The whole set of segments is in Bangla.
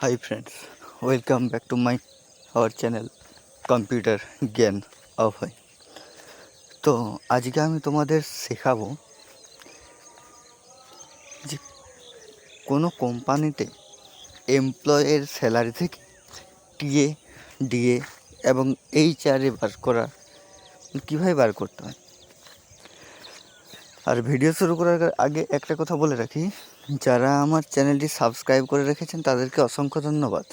Hi friends, welcome back to our channel computer জ্ঞান অভয়। তো আজকে আমি তোমাদের শেখাবো যে কোনো কোম্পানিতে এমপ্লয়ের স্যালারি থেকে টিএ, ডিএ এবং এইচআরএ বার করা কীভাবে বার করতে হয়। আর ভিডিও শুরু করার আগে একটা কথা বলে রাখি, যারা আমার চ্যানেলটি সাবস্ক্রাইব করে রেখেছেন তাদেরকে অসংখ্য ধন্যবাদ।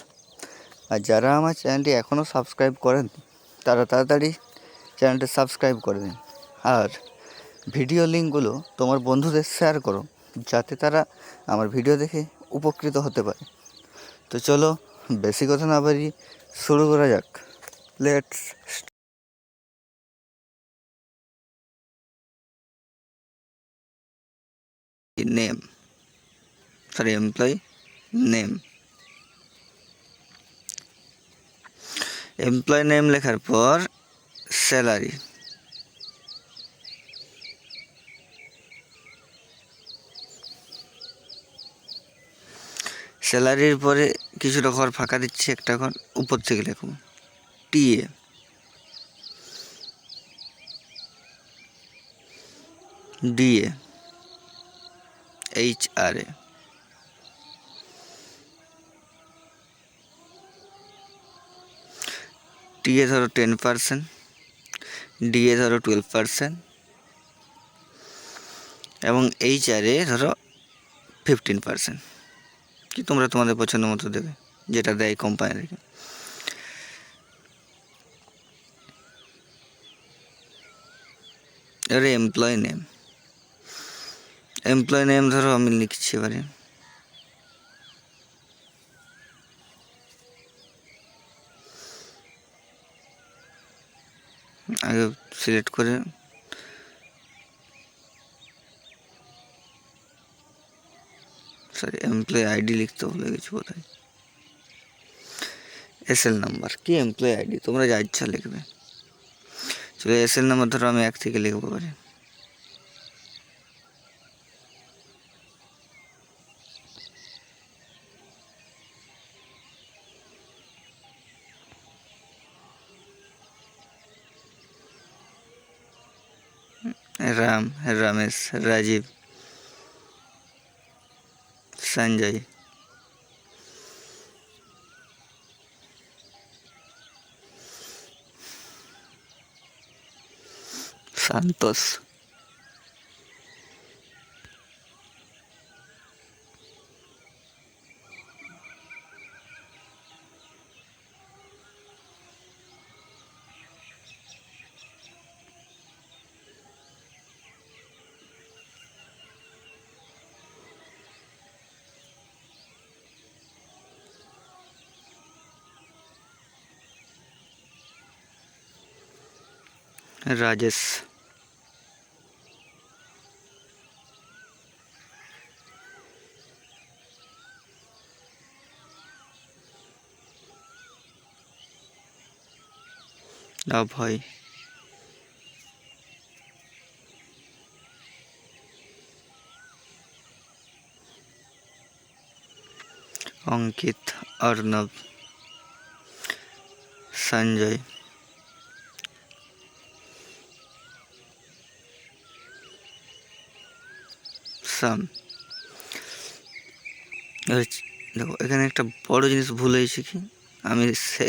আর যারা আমার চ্যানেলটি এখনও সাবস্ক্রাইব করেন তারা তাড়াতাড়ি চ্যানেলটি সাবস্ক্রাইব করে দিন। আর ভিডিও লিঙ্কগুলো তোমার বন্ধুদের শেয়ার করো যাতে তারা আমার ভিডিও দেখে উপকৃত হতে পারে। তো চলো বেশি কথা না বাড়িয়ে শুরু করা যাক। লেটস এমপ্লয় নেম লেখার পর স্যালারি, স্যালারির পরে কিছুটা ঘর ফাঁকা দিচ্ছি, একটা ঘর উপর থেকে লিখব টিএ, ডিএ, এইচআরএ, টিএ ধরো 10%, ডিএ ধরো 12% এবং এইচআরএ ধরো 15%। কি তোমরা তোমাদের পছন্দ মতো দেবে, যেটা দেয় কোম্পানি থেকে। এবারে এমপ্লয় নেম ধরো আমি লিখছি এবারে আগে সিলেক্ট করে এমপ্লয় আইডি লিখতে ভুলে গেছি বোধহয়। এসএল নাম্বার কি এমপ্লয় আইডি তোমরা যা ইচ্ছা লিখবে। চলো এসএল নাম্বার ধরো আমি 1 থেকে লিখবো পারি। রমেশ, রাজীব, সঞ্জয়, সন্তোষ, রাজেশ, অভয়, অঙ্কিত, অর্ণব, সঞ্জয়, সাম। দেখো এখানে একটা বড় জিনিস ভুল হয়েছে, কি আমি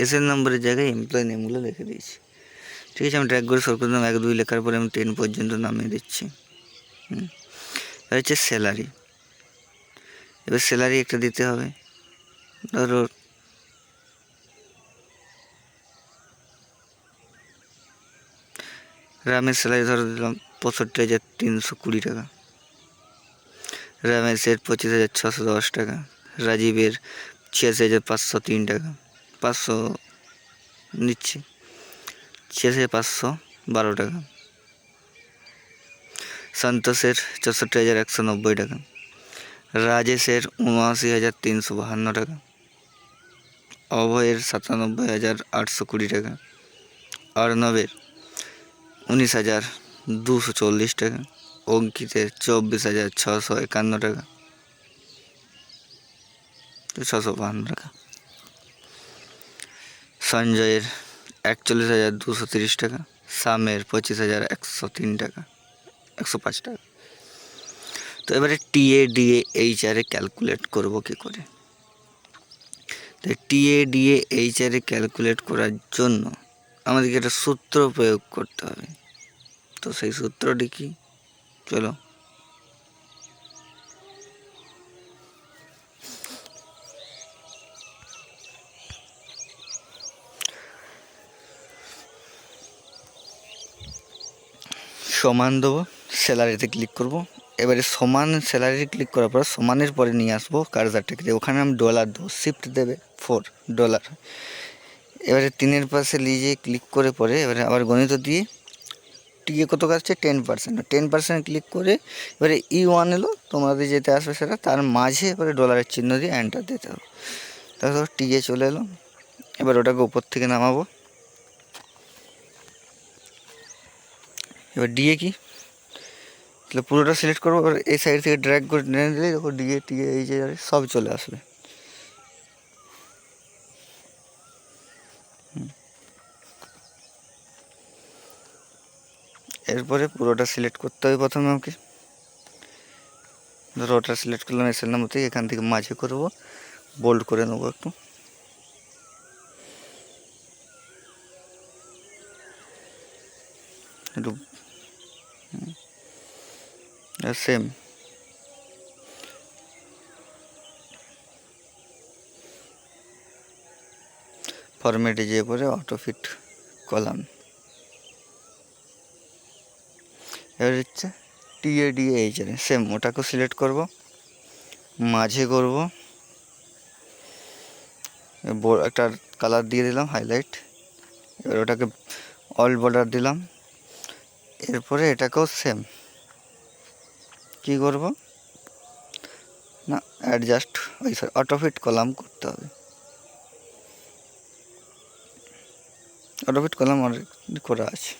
এসএল নাম্বারের জায়গায় এমপ্লয় নেমগুলো লিখে দিয়েছি। ঠিক আছে, আমি ড্র্যাগ করে সর করে দিলাম। 1 2 লেখার পরে আমি 10 পর্যন্ত নামিয়ে দিচ্ছি। হচ্ছে স্যালারি। এবার স্যালারি একটা দিতে হবে। ধরো রামের স্যালারি ধরো দিলাম 65,320 টাকা, রমেশের 25,610 টাকা, রাজীবের 86,503 টাকা, 500 নিচ্ছি, 86,512 টাকা, সন্তোষের 64,190 টাকা, রাজেশের 79,352 টাকা, অভয়ের 97,820 টাকা, অর্ণবের 19,240 টাকা, অঙ্কিতের 24,651 টাকা, 652 টাকা। সঞ্জয়ের 41,230 টাকা, সামের 25,103 টাকা, 105 টাকা। তো এবারে টিএ ডিএ এইচআরে ক্যালকুলেট করব কী করে? তো টিএ ডিএ এইচআরে ক্যালকুলেট করার জন্য আমাদেরকে একটা সূত্র প্রয়োগ করতে হবে। তো সেই সূত্রটি কি? চলো সমান দেবো, স্যালারিতে ক্লিক করব। এবারে সমান স্যালারি ক্লিক করার পর সমানের পরে নিয়ে আসবো কার্সারটাকে, ওখানে আমি ডলার দেবো, শিফট দেবে $4। এবারে 3-এর পাশে লিজে ক্লিক করে পরে এবারে আবার গণিত দিয়ে টিকে কত কাটছে 10% ক্লিক করে এবারে E1 এলো, তোমাদের যেতে আসবে সেটা, তার মাঝে এবারে ডলারের চিহ্ন দিয়ে এন্টার দিতে হবে। তারপর টিকে চলে এলো। এবার ওটাকে উপর থেকে নামাবো। এবার ডিএ কি, তাহলে পুরোটা সিলেক্ট করবো। এবার এই সাইড থেকে ড্র্যাগ করে টেনে দিলেই দেখো ডিএ টিএ এই যে সব চলে আসবে। এরপরে পুরোটা সিলেক্ট করতে হবে প্রথমে আমাকে। ধরো ওটা সিলেক্ট করলাম এসএল নাম্বার থেকে, এখান থেকে মাঝে করবো, বোল্ড করে নেবো একটু। সেম ফরম্যাটে যেয়ে পরে অটোফিট কলাম। এবার হচ্ছে TADA সেম, ওটাকেও সিলেক্ট করব, মাঝে করব, একটা কালার দিয়ে দিলাম হাইলাইট। এবার ওটাকে অল বর্ডার দিলাম। এরপরে এটাকেও সেম কি করব না, অ্যাডজাস্ট অটোফিট কলাম করতে হবে। অটোফিট কলাম অলরেডি করা আছে।